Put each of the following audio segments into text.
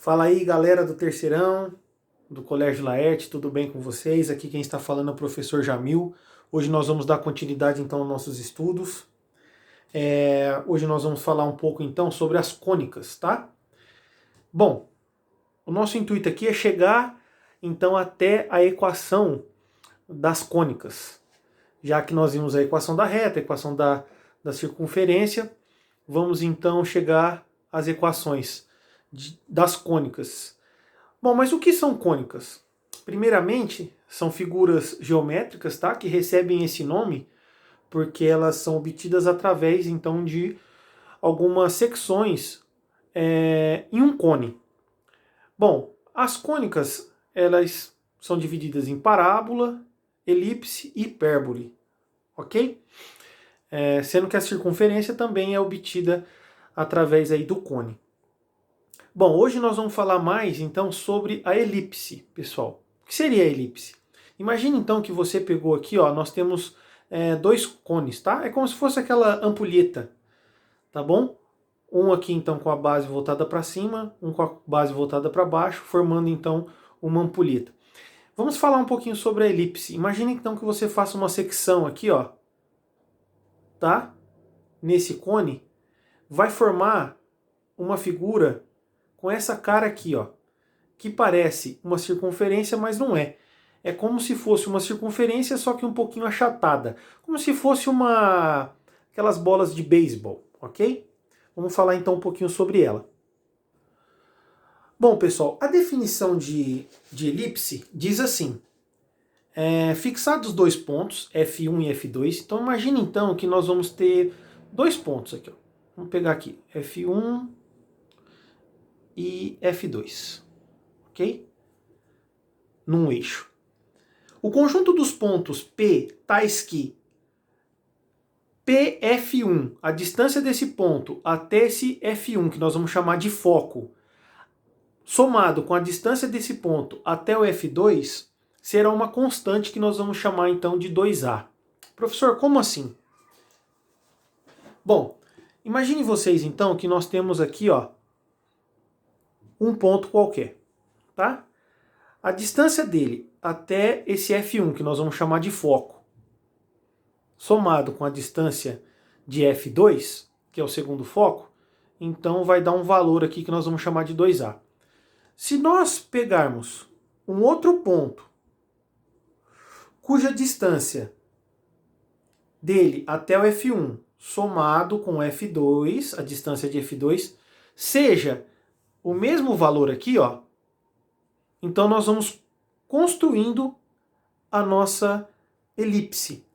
Fala aí, galera do Terceirão, do Colégio Laerte, tudo bem com vocês? Aqui quem está falando é o professor Jamil. Hoje nós vamos dar continuidade então aos nossos estudos. Hoje nós vamos falar um pouco então sobre as cônicas, tá? Bom, o nosso intuito aqui é chegar então até a equação das cônicas. Já que nós vimos a equação da reta, a equação da circunferência, vamos então chegar às equações das cônicas. Bom, mas o que são cônicas? Primeiramente, são figuras geométricas, tá? Que recebem esse nome porque elas são obtidas através então de algumas secções em um cone. Bom, as cônicas elas são divididas em parábola, elipse e hipérbole, ok? Sendo que a circunferência também é obtida através aí do cone. Bom, hoje nós vamos falar mais então sobre a elipse, pessoal. O que seria a elipse? Imagine então que você pegou aqui, ó, nós temos dois cones, tá? É como se fosse aquela ampulheta, tá bom? Um aqui então com a base voltada para cima, um com a base voltada para baixo, formando então uma ampulheta. Vamos falar um pouquinho sobre a elipse. Imagine então que você faça uma secção aqui, ó, tá? Nesse cone, vai formar uma figura com essa cara aqui, ó, que parece uma circunferência, mas não é. É como se fosse uma circunferência, só que um pouquinho achatada. Como se fosse aquelas bolas de beisebol, ok? Vamos falar então um pouquinho sobre ela. Bom, pessoal, a definição de elipse diz assim: fixados dois pontos, F1 e F2. Então imagine então que nós vamos ter dois pontos aqui, ó. Vamos pegar aqui, F1 e F2, ok? Num eixo. O conjunto dos pontos P, tais que PF1, a distância desse ponto até esse F1, que nós vamos chamar de foco, somado com a distância desse ponto até o F2, será uma constante que nós vamos chamar então de 2A. Professor, como assim? Bom, imagine vocês então que nós temos aqui, ó, um ponto qualquer, tá? A distância dele até esse F1, que nós vamos chamar de foco, somado com a distância de F2, que é o segundo foco, então vai dar um valor aqui que nós vamos chamar de 2A. Se nós pegarmos um outro ponto, cuja distância dele até o F1, somado com o F2, a distância de F2, seja o mesmo valor aqui, ó, então nós vamos construindo a nossa elipse.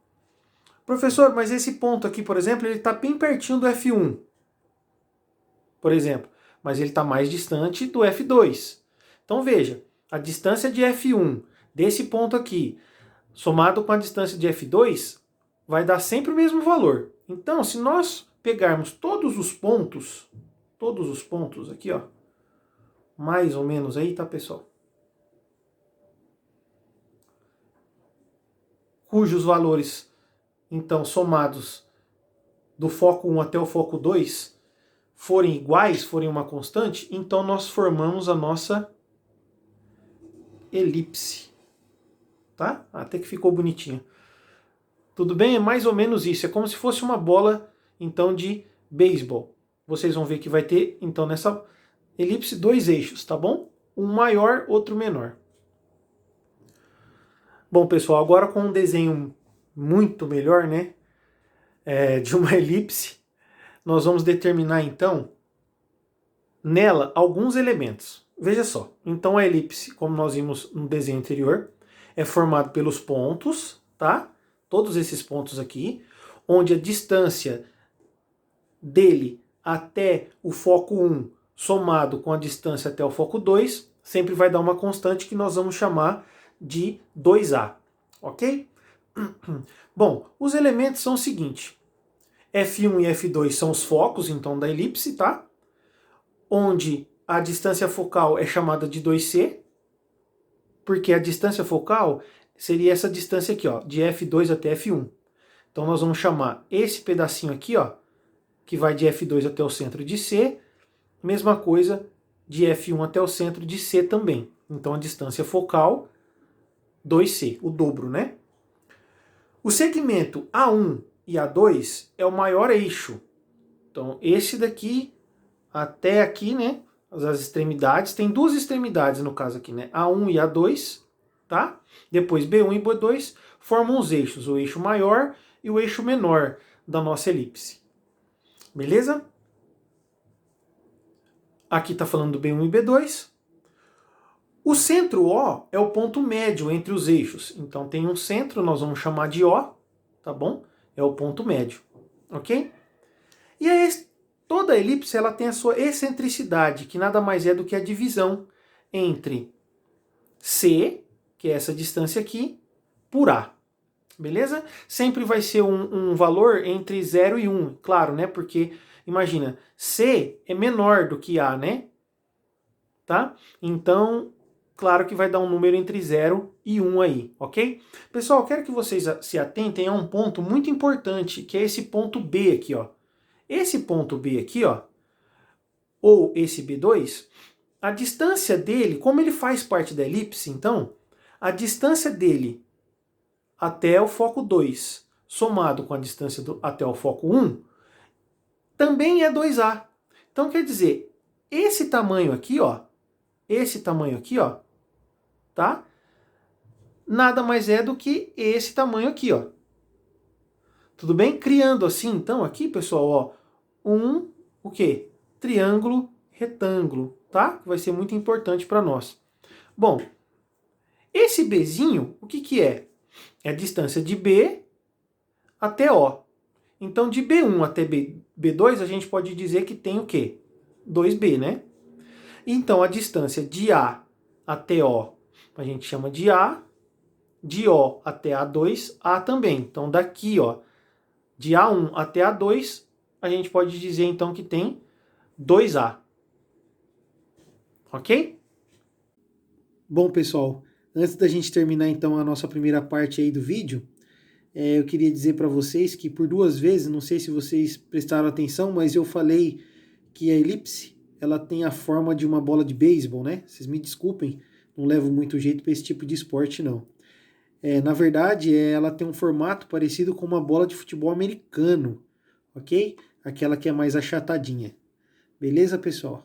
Professor, mas esse ponto aqui, por exemplo, ele está bem pertinho do F1, por exemplo, mas ele está mais distante do F2. Então veja, a distância de F1 desse ponto aqui, somado com a distância de F2, vai dar sempre o mesmo valor. Então, se nós pegarmos todos os pontos aqui, ó, mais ou menos aí, tá, pessoal? Cujos valores, então, somados do foco 1 até o foco 2 forem iguais, forem uma constante, então nós formamos a nossa elipse. Tá? Até que ficou bonitinho. Tudo bem? É mais ou menos isso. É como se fosse uma bola, então, de beisebol. Vocês vão ver que vai ter, então, nessa elipse, dois eixos, tá bom? Um maior, outro menor. Bom, pessoal, agora com um desenho muito melhor, né? De uma elipse, nós vamos determinar, então, nela, alguns elementos. Veja só. Então, a elipse, como nós vimos no desenho anterior, é formado pelos pontos, tá? Todos esses pontos aqui, onde a distância dele até o foco 1, somado com a distância até o foco 2, sempre vai dar uma constante que nós vamos chamar de 2A, ok? Bom, os elementos são o seguinte: F1 e F2 são os focos, então, da elipse, tá? Onde a distância focal é chamada de 2C, porque a distância focal seria essa distância aqui, ó, de F2 até F1. Então nós vamos chamar esse pedacinho aqui, ó, que vai de F2 até o centro de C, mesma coisa de F1 até o centro de C também. Então a distância focal, 2C, o dobro, né? O segmento A1 e A2 é o maior eixo. Então esse daqui até aqui, né? As extremidades, tem duas extremidades no caso aqui, né? A1 e A2, tá? Depois B1 e B2 formam os eixos, o eixo maior e o eixo menor da nossa elipse. Beleza? Aqui está falando do B1 e B2. O centro O é o ponto médio entre os eixos. Então tem um centro, nós vamos chamar de O, tá bom? É o ponto médio, ok? E aí, toda a elipse ela tem a sua excentricidade, que nada mais é do que a divisão entre C, que é essa distância aqui, por A. Beleza? Sempre vai ser um valor entre 0 e 1, claro, né? Porque, imagina, C é menor do que A, né? Tá? Então, claro que vai dar um número entre 0 e 1 aí, ok? Pessoal, quero que vocês se atentem a um ponto muito importante, que é esse ponto B aqui, ó. Esse ponto B aqui, ó, ou esse B2, a distância dele, como ele faz parte da elipse, então, a distância dele até o foco 2, somado com a distância até o foco 1, também é 2A. Então, quer dizer, esse tamanho aqui, ó, tá? Nada mais é do que esse tamanho aqui, ó. Tudo bem? Criando assim, então, aqui, pessoal, ó, o quê? Triângulo retângulo, tá? Que vai ser muito importante para nós. Bom, esse Bzinho, o que que é? É a distância de B até O. Então, de B1 até B2, a gente pode dizer que tem o quê? 2B, né? Então, a distância de A até O, a gente chama de A, de O até A2, A também. Então, daqui, ó, de A1 até A2, a gente pode dizer, então, que tem 2A. Ok? Bom, pessoal, antes da gente terminar, então, a nossa primeira parte aí do vídeo, eu queria dizer para vocês que por duas vezes, não sei se vocês prestaram atenção, mas eu falei que a elipse ela tem a forma de uma bola de beisebol, né? Vocês me desculpem, não levo muito jeito para esse tipo de esporte, não. Na verdade, ela tem um formato parecido com uma bola de futebol americano, ok? Aquela que é mais achatadinha. Beleza, pessoal?